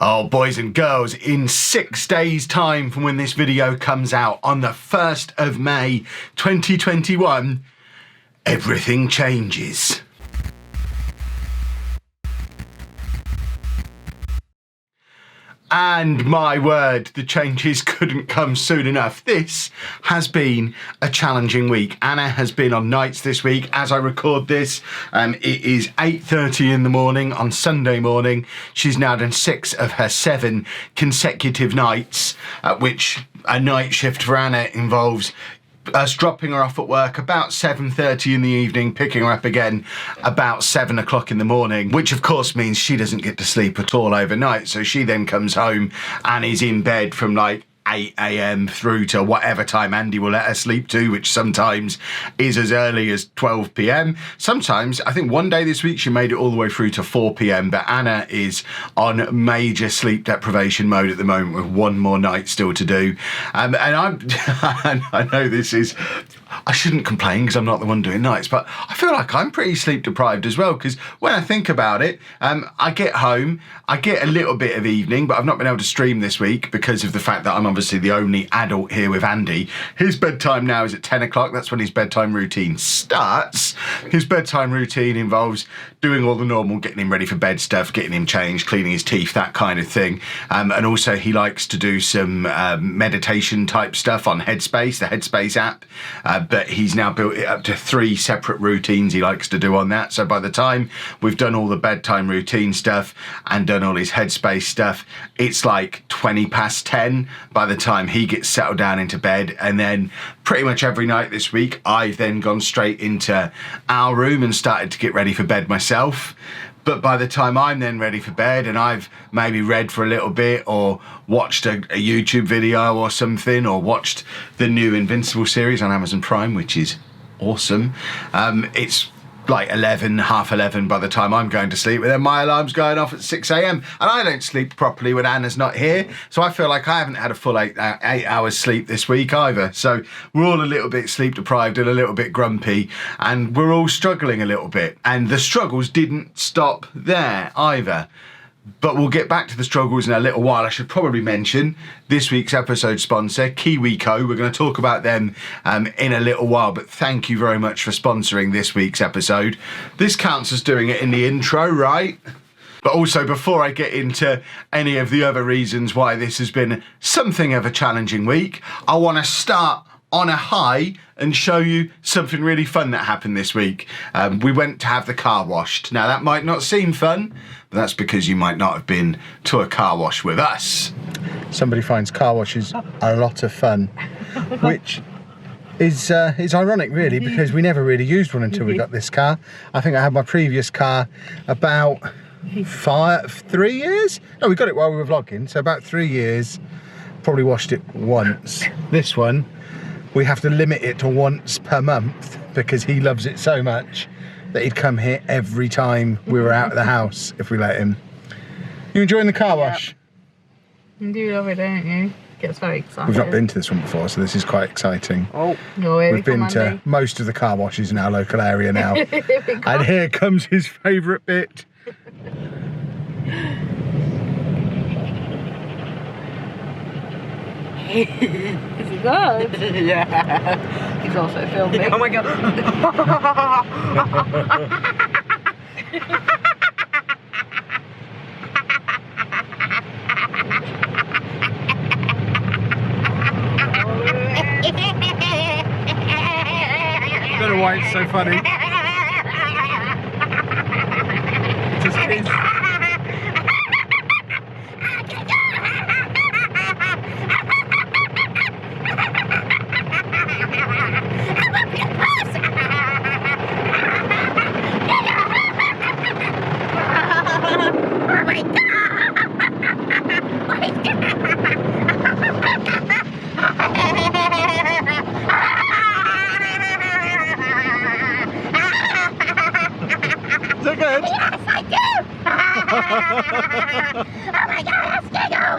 Oh, boys and girls, in 6 days' time from when this video comes out, on the 1st of May 2021, everything changes. And my word, the changes couldn't come soon enough. This has been a challenging week. Anna has been on nights this week. As I record this, it is 8:30 in the morning on Sunday morning. She's now done 6 of her 7 consecutive nights, which a night shift for Anna involves us dropping her off at work about 7:30 in the evening, picking her up again about 7 o'clock in the morning, which of course means she doesn't get to sleep at all overnight. So she then comes home and is in bed from like 8 AM through to whatever time Andy will let her sleep to, which sometimes is as early as 12 PM. Sometimes, I think one day this week she made it all the way through to 4 PM, but Anna is on major sleep deprivation mode at the moment with one more night still to do. And I know this is, I shouldn't complain because I'm not the one doing nights, but I feel like I'm pretty sleep deprived as well, because when I think about it, I get home, I get a little bit of evening, but I've not been able to stream this week because of the fact that I'm obviously the only adult here with Andy. His bedtime now is at 10 o'clock. That's when his bedtime routine starts. His bedtime routine involves doing all the normal, getting him ready for bed stuff, getting him changed, cleaning his teeth, that kind of thing. And also he likes to do some meditation type stuff on Headspace, the Headspace app. But he's now built it up to 3 separate routines he likes to do on that. So by the time we've done all the bedtime routine stuff and done all his Headspace stuff, it's like 20 past 10 by the time he gets settled down into bed. And then pretty much every night this week, I've then gone straight into our room and started to get ready for bed myself. But by the time I'm then ready for bed and I've maybe read for a little bit or watched a YouTube video or something, or watched the new Invincible series on Amazon Prime, which is awesome, it's like 11, half 11 by the time I'm going to sleep, and then my alarm's going off at 6 AM, and I don't sleep properly when Anna's not here, so I feel like I haven't had a full 8 hours sleep this week either. So we're all a little bit sleep deprived and a little bit grumpy, and we're all struggling a little bit, and the struggles didn't stop there either. But we'll get back to the struggles in a little while. I should probably mention this week's episode sponsor, KiwiCo. We're going to talk about them in a little while, but thank you very much for sponsoring this week's episode. This counts as doing it in the intro, right? But also, before I get into any of the other reasons why this has been something of a challenging week, I want to start on a high and show you something really fun that happened this week. We went to have the car washed. Now that might not seem fun, but that's because you might not have been to a car wash with us. Somebody finds car washes a lot of fun, which is ironic really, because we never really used one until we got this car. I think I had my previous car about 3 years? No, we got it while we were vlogging, so about 3 years. Probably washed it once. This one, we have to limit it to once per month because he loves it so much that he'd come here every time we were out of the house if we let him. You enjoying the car wash? You do love it, don't you? Gets very excited. We've not been to this one before, so this is quite exciting. Oh, no, we've been to most of the car washes in our local area now. And here comes his favourite bit. Is he good? Yeah. He's also filming. Oh my god. I don't know why it's so funny. It just is. Is that good? Yes, I do! Oh my god, that's big! Oh my god, it's so funny!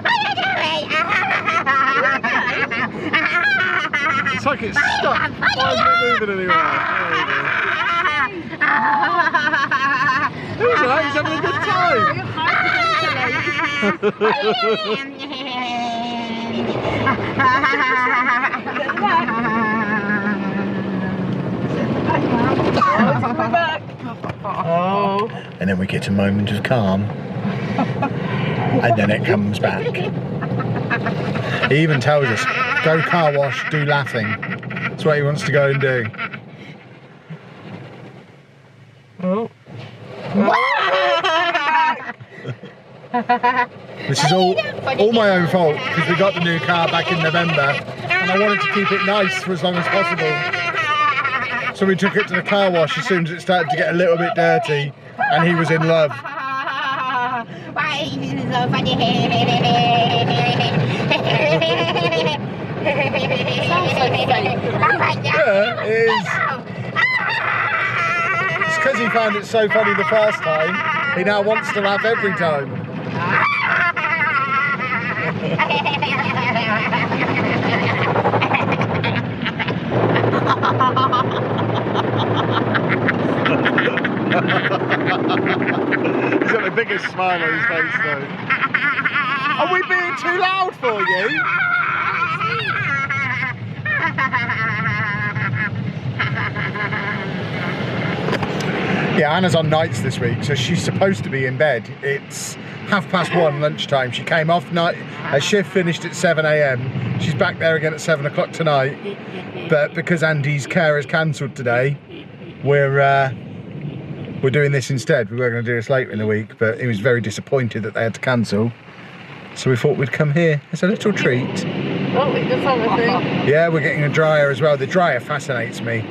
What are you doing? It's like it's stuck. Why isn't it moving anywhere? He's alright, he's having a good time. Oh. And then we get a moment of calm. And then it comes back. He even tells us, go car wash, do laughing. That's what he wants to go and do. Oh. This is all my own fault because we got the new car back in November and I wanted to keep it nice for as long as possible. So we took it to the car wash as soon as it started to get a little bit dirty and he was in love. Why is this so funny? Sounds so fake. Yeah, it is. It's because he found it so funny the first time, he now wants to laugh every time. He's got the biggest smile on his face though. Are we being too loud for you? Yeah, Anna's on nights this week, so she's supposed to be in bed. It's 1:30 lunchtime. She came off night, her shift finished at 7 AM. She's back there again at 7 o'clock tonight. But because Andy's care is cancelled today, we're doing this instead. We were going to do this later in the week, but he was very disappointed that they had to cancel. So we thought we'd come here as a little treat. Oh, we just have a thing. Yeah, we're getting a dryer as well. The dryer fascinates me.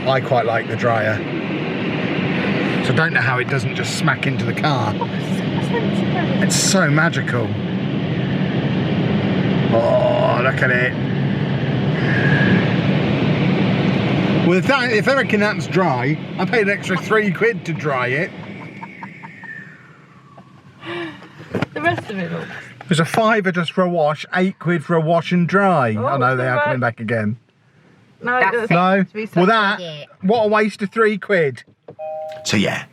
I quite like the dryer. So I don't know how it doesn't just smack into the car. It's so magical. Oh, look at it. Well, if they reckon that's dry, I paid an extra £3 to dry it. The rest of it looks. It was a £5 just for a wash, £8 for a wash and dry. Oh no, they are coming back again. No, it doesn't. No? Well, that, Yeah. what a waste of £3. So yeah,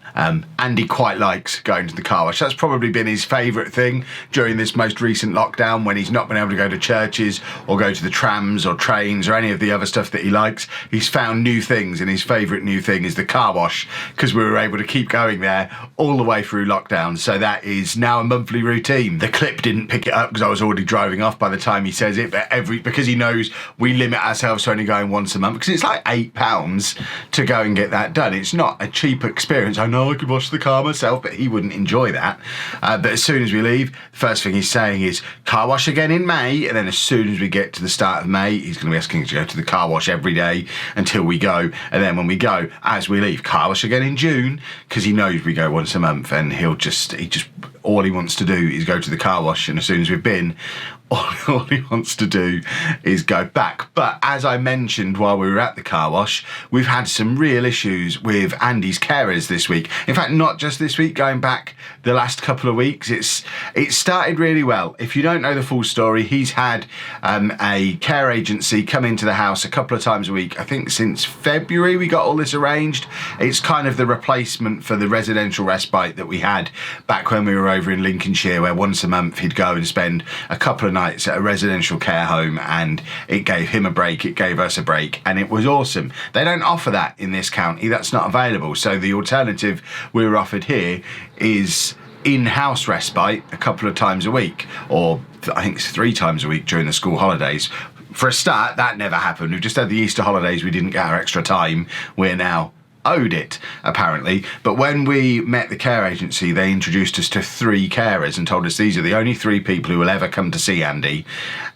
Andy quite likes going to the car wash. That's probably been his favourite thing during this most recent lockdown when he's not been able to go to churches or go to the trams or trains or any of the other stuff that he likes. He's found new things and his favourite new thing is the car wash because we were able to keep going there all the way through lockdown. So that is now a monthly routine. The clip didn't pick it up because I was already driving off by the time he says it, but because he knows we limit ourselves to only going once a month because it's like £8 to go and get that done. It's not a cheap experience. I know I could wash the car myself, but he wouldn't enjoy that. But as soon as we leave, the first thing he's saying is car wash again in May, and then as soon as we get to the start of May, he's going to be asking us to go to the car wash every day until we go, and then when we go, as we leave, car wash again in June, because he knows we go once a month, and he just all he wants to do is go to the car wash, and as soon as we've been, all he wants to do is go back. But as I mentioned while we were at the car wash, we've had some real issues with Andy's carers this week. In fact, not just this week, going back the last couple of weeks. It started really well. If you don't know the full story, he's had a care agency come into the house a couple of times a week. I think since February we got all this arranged. It's kind of the replacement for the residential respite that we had back when we were over in Lincolnshire, where once a month he'd go and spend a couple of nights at a residential care home, and it gave him a break, it gave us a break, and it was awesome. They don't offer that in this county, that's not available. So the alternative we were offered here is in-house respite a couple of times a week, or I think it's 3 times a week during the school holidays. For a start, that never happened. We've just had the Easter holidays, we didn't get our extra time. We're now owed it, apparently. But when we met the care agency, they introduced us to 3 carers and told us these are the only 3 people who will ever come to see Andy,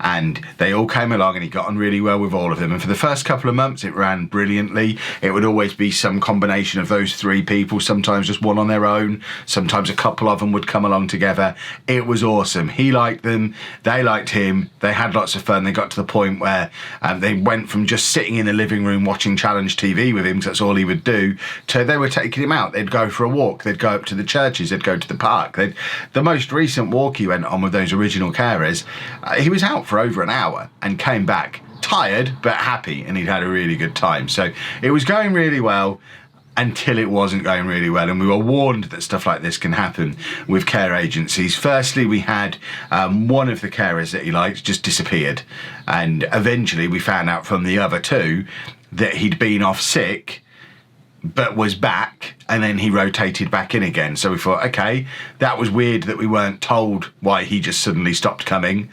and they all came along and he got on really well with all of them. And for the first couple of months it ran brilliantly. It would always be some combination of those 3 people, sometimes just one on their own, sometimes a couple of them would come along together. It was awesome. He liked them, they liked him, they had lots of fun. They got to the point where they went from just sitting in the living room watching Challenge TV with him, because that's all he would do, to they were taking him out. They'd go for a walk, they'd go up to the churches, they'd go to the park. The most recent walk he went on with those original carers, he was out for over an hour and came back tired but happy, and he'd had a really good time. So it was going really well. until it wasn't going really well. And we were warned that stuff like this can happen with care agencies. Firstly, we had one of the carers that he liked just disappeared. And eventually we found out from the other two that he'd been off sick, but was back, and then he rotated back in again. So we thought, okay, that was weird that we weren't told why he just suddenly stopped coming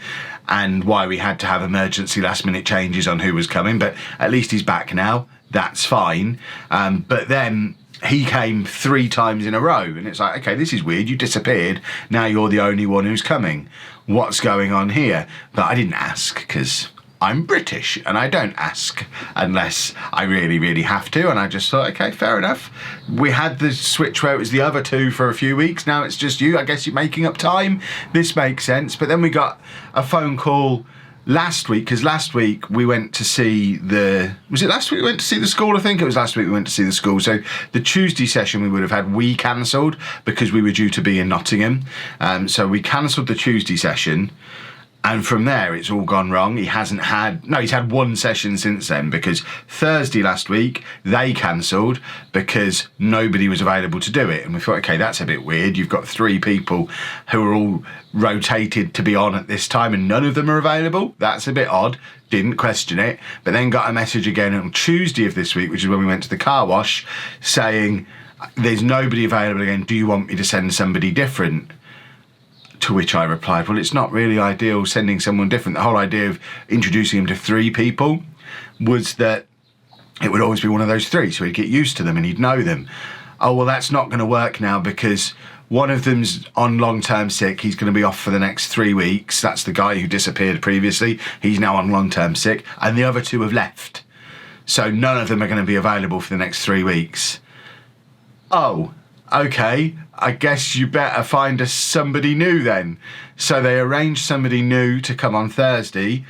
and why we had to have emergency last minute changes on who was coming, but at least he's back now. That's fine. But then he came 3 times in a row, and it's like, okay, this is weird. You disappeared. Now you're the only one who's coming. What's going on here? But I didn't ask because I'm British and I don't ask unless I really, really have to. And I just thought, okay, fair enough. We had the switch where it was the other two for a few weeks. Now it's just you. I guess you're making up time. This makes sense. But then we got a phone call last week, because last week we went to see was it last week we went to see the school? I think it was last week we went to see the school. So the Tuesday session we would have had, we cancelled because we were due to be in Nottingham. So we cancelled the Tuesday session. And from there, it's all gone wrong. He's had one session since then, because Thursday last week, they cancelled because nobody was available to do it. And we thought, okay, that's a bit weird. You've got 3 people who are all rotated to be on at this time and none of them are available. That's a bit odd. Didn't question it. But then got a message again on Tuesday of this week, which is when we went to the car wash, saying, there's nobody available again. Do you want me to send somebody different? To which I replied, well, it's not really ideal sending someone different. The whole idea of introducing him to 3 people was that it would always be one of those 3, so he'd get used to them and he'd know them. Oh, well, that's not going to work now because one of them's on long-term sick. He's going to be off for the next 3 weeks. That's the guy who disappeared previously. He's now on long-term sick. And the other 2 have left. So none of them are going to be available for the next 3 weeks. Oh, okay, I guess you better find us somebody new then. So they arranged somebody new to come on Thursday,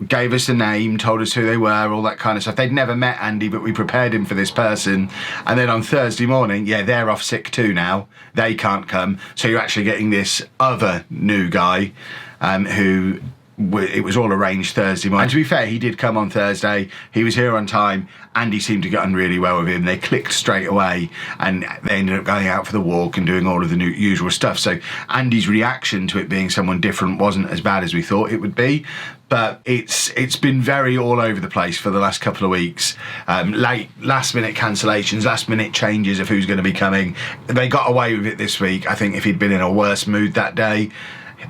gave us a name, told us who they were, all that kind of stuff. They'd never met Andy, but we prepared him for this person. And then on Thursday morning, yeah, they're off sick too now. They can't come. So you're actually getting this other new guy who... It was all arranged Thursday morning. And to be fair, he did come on Thursday. He was here on time. Andy seemed to get on really well with him. They clicked straight away and they ended up going out for the walk and doing all of the usual stuff. So Andy's reaction to it being someone different wasn't as bad as we thought it would be. But it's been very all over the place for the last couple of weeks. Last minute cancellations, last minute changes of who's going to be coming. They got away with it this week. I think if he'd been in a worse mood that day,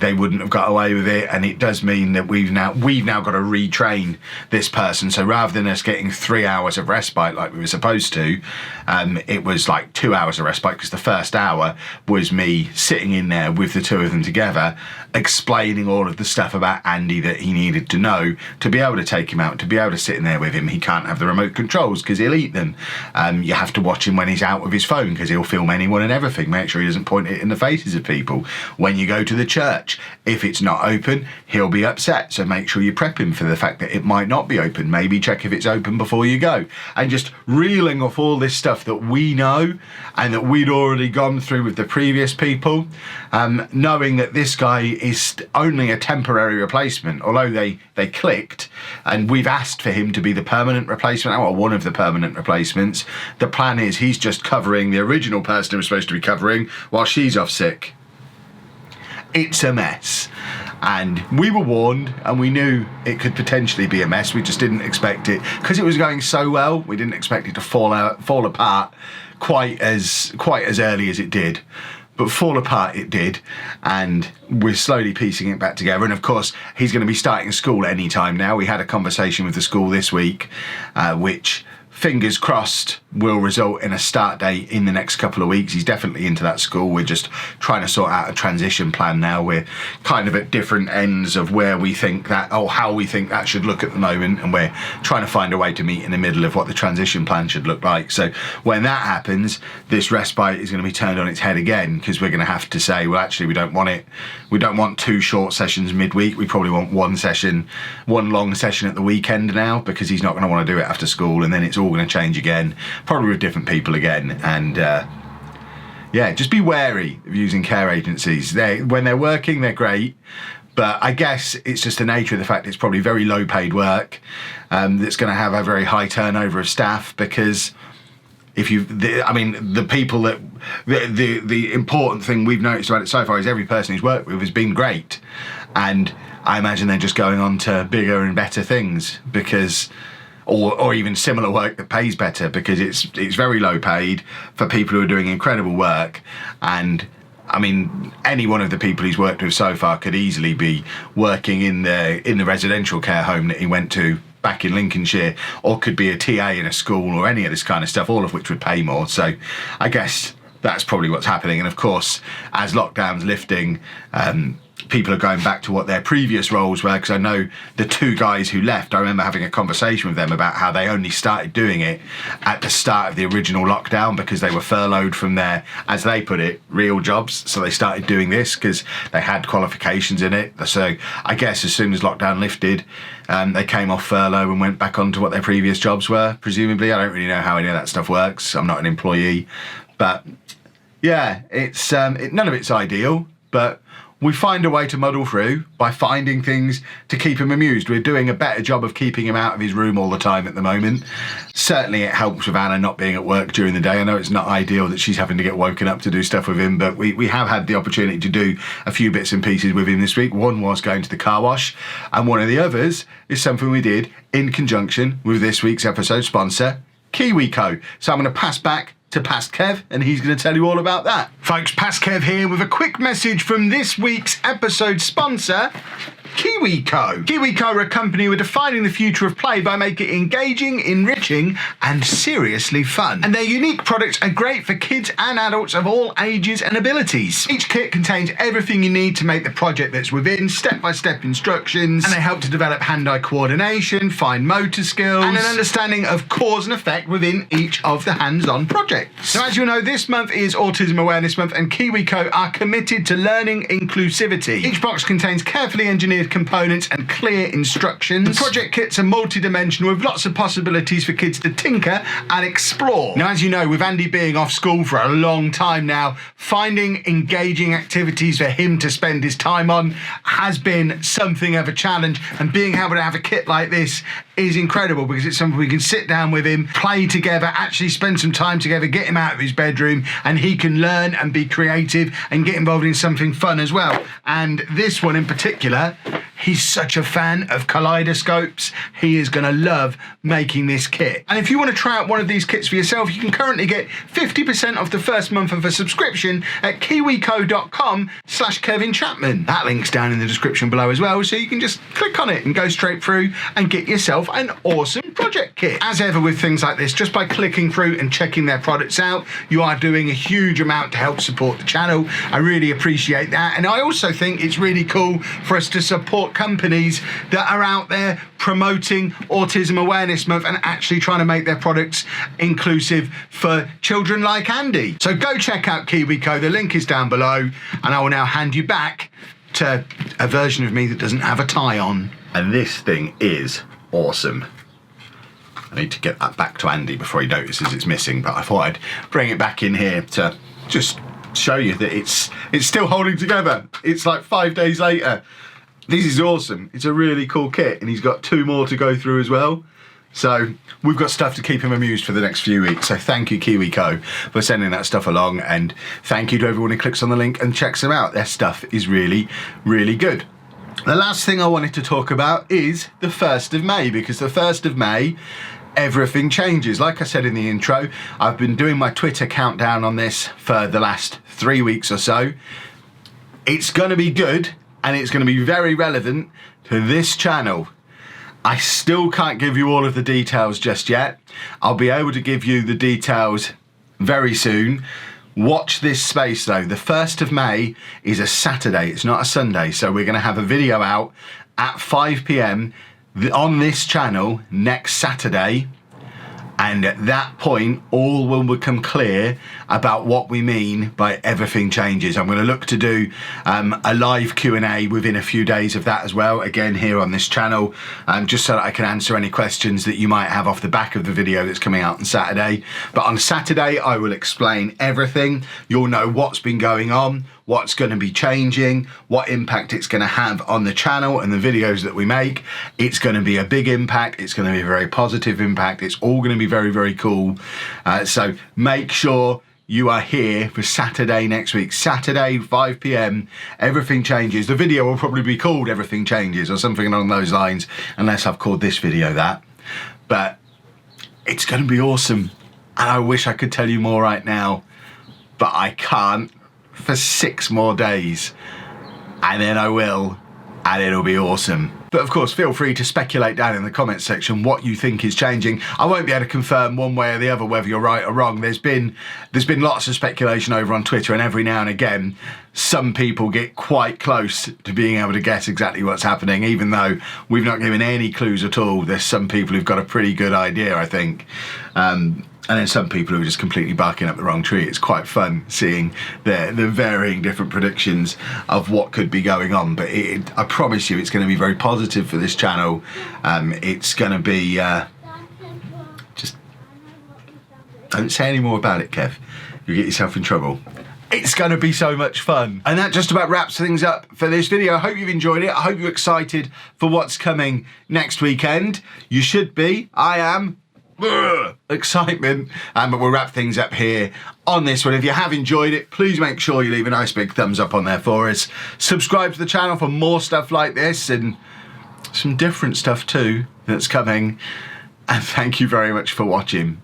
they wouldn't have got away with it. And it does mean that we've now got to retrain this person. So rather than us getting 3 hours of respite like we were supposed to, it was like 2 hours of respite, because the first hour was me sitting in there with the 2 of them together, explaining all of the stuff about Andy that he needed to know to be able to take him out, to be able to sit in there with him. He can't have the remote controls because he'll eat them. You have to watch him when he's out with his phone because he'll film anyone and everything. Make sure he doesn't point it in the faces of people. When you go to the church, if it's not open, he'll be upset. So make sure you prep him for the fact that it might not be open. Maybe check if it's open before you go. And just reeling off all this stuff that we know and that we'd already gone through with the previous people, knowing that this guy is only a temporary replacement, although they clicked, and we've asked for him to be the permanent replacement, or one of the permanent replacements. The plan is he's just covering the original person who was supposed to be covering while she's off sick. It's a mess. And we were warned and we knew it could potentially be a mess. We just didn't expect it, because it was going so well, we didn't expect it to fall apart quite as early as it did. But fall apart it did, and we're slowly piecing it back together. And of course, he's going to be starting school any time now. We had a conversation with the school this week, which, fingers crossed, will result in a start date in the next couple of weeks. He's definitely into that school. We're just trying to sort out a transition plan now. We're kind of at different ends of where we think that, or how we think that should look at the moment, and we're trying to find a way to meet in the middle of what the transition plan should look like. So when that happens, this respite is going to be turned on its head again, because we're going to have to say, well, actually, we don't want it. We don't want 2 short sessions midweek. We probably want one long session at the weekend now, because he's not going to want to do it after school, and then it's all going to change again, probably with different people again. And yeah, just be wary of using care agencies. When they're working, they're great, but I guess it's just the nature of the fact it's probably very low paid work that's going to have a very high turnover of staff, because the people that the important thing we've noticed about it so far is every person he's worked with has been great, and I imagine they're just going on to bigger and better things because. Or even similar work that pays better, because it's very low paid for people who are doing incredible work. And I mean, any one of the people he's worked with so far could easily be working in the residential care home that he went to back in Lincolnshire, or could be a TA in a school, or any of this kind of stuff, all of which would pay more. So I guess that's probably what's happening. And of course, as lockdown's lifting, people are going back to what their previous roles were, because I know the two guys who left, I remember having a conversation with them about how they only started doing it at the start of the original lockdown because they were furloughed from their, as they put it, real jobs. So they started doing this because they had qualifications in it. So I guess as soon as lockdown lifted, they came off furlough and went back on to what their previous jobs were, presumably. I don't really know how any of that stuff works. I'm not an employee. But yeah, it's none of it's ideal, but we find a way to muddle through by finding things to keep him amused. We're doing a better job of keeping him out of his room all the time at the moment. Certainly it helps with Anna not being at work during the day. I know it's not ideal that she's having to get woken up to do stuff with him, but we have had the opportunity to do a few bits and pieces with him this week. One was going to the car wash, and one of the others is something we did in conjunction with this week's episode sponsor, KiwiCo. So I'm going to pass back to Past Kev, and he's going to tell you all about that. Folks, Past Kev here with a quick message from this week's episode sponsor, KiwiCo. KiwiCo are a company who are defining the future of play by making it engaging, enriching, and seriously fun. And their unique products are great for kids and adults of all ages and abilities. Each kit contains everything you need to make the project that's within, step-by-step instructions, and they help to develop hand-eye coordination, fine motor skills, and an understanding of cause and effect within each of the hands-on projects. So as you know, this month is Autism Awareness Month, and KiwiCo are committed to learning inclusivity. Each box contains carefully engineered components and clear instructions. The project kits are multi-dimensional with lots of possibilities for kids to tinker and explore. Now, as you know, with Andy being off school for a long time now, finding engaging activities for him to spend his time on has been something of a challenge, and being able to have a kit like this is incredible because it's something we can sit down with him, play together, actually spend some time together, get him out of his bedroom, and he can learn and be creative and get involved in something fun as well. And this one in particular, he's such a fan of kaleidoscopes. He is going to love making this kit. And if you want to try out one of these kits for yourself, you can currently get 50% off the first month of a subscription at kiwico.com/Kevin Chapman. That link's down in the description below as well, so you can just click on it and go straight through and get yourself an awesome project kit. As ever with things like this, just by clicking through and checking their products out, you are doing a huge amount to help support the channel. I really appreciate that. And I also think it's really cool for us to support companies that are out there promoting Autism Awareness Month and actually trying to make their products inclusive for children like Andy. So go check out KiwiCo, the link is down below, and I will now hand you back to a version of me that doesn't have a tie on. And this thing is awesome. I need to get that back to Andy before he notices it's missing, but I thought I'd bring it back in here to just show you that it's still holding together. It's like 5 days later. This is awesome. It's a really cool kit, and he's got 2 more to go through as well. So we've got stuff to keep him amused for the next few weeks. So thank you, KiwiCo, for sending that stuff along, and thank you to everyone who clicks on the link and checks them out. Their stuff is really, really good. The last thing I wanted to talk about is the 1st of May, because the 1st of May, everything changes. Like I said in the intro, I've been doing my Twitter countdown on this for the last 3 weeks or so. It's going to be good, and it's going to be very relevant to this channel. I still can't give you all of the details just yet. I'll be able to give you the details very soon. Watch this space though. The 1st of May is a Saturday, it's not a Sunday, so we're going to have a video out at 5 p.m. on this channel next Saturday, and at that point all will become clear about what we mean by everything changes. I'm going to look to do a live Q&A within a few days of that as well, again here on this channel, just so that I can answer any questions that you might have off the back of the video that's coming out on Saturday. But on Saturday I will explain everything. You'll know what's been going on, what's going to be changing, what impact it's going to have on the channel and the videos that we make. It's going to be a big impact. It's going to be a very positive impact. It's all going to be very, very cool. So make sure you are here for Saturday next week. Saturday, 5 p.m, everything changes. The video will probably be called Everything Changes or something along those lines, unless I've called this video that. But it's going to be awesome. And I wish I could tell you more right now, but I can't for 6 more days. And then I will, and it'll be awesome. But of course, feel free to speculate down in the comments section what you think is changing. I won't be able to confirm one way or the other whether you're right or wrong. There's been lots of speculation over on Twitter, and every now and again, some people get quite close to being able to guess exactly what's happening, even though we've not given any clues at all. There's some people who've got a pretty good idea, I think. And then some people who are just completely barking up the wrong tree. It's quite fun seeing the varying different predictions of what could be going on. But I promise you, it's going to be very positive for this channel. It's going to be... just don't say any more about it, Kev. You'll get yourself in trouble. It's going to be so much fun. And that just about wraps things up for this video. I hope you've enjoyed it. I hope you're excited for what's coming next weekend. You should be. I am. Excitement. But we'll wrap things up here on this one. If you have enjoyed it, please make sure you leave a nice big thumbs up on there for us. Subscribe to the channel for more stuff like this and some different stuff too that's coming. And thank you very much for watching.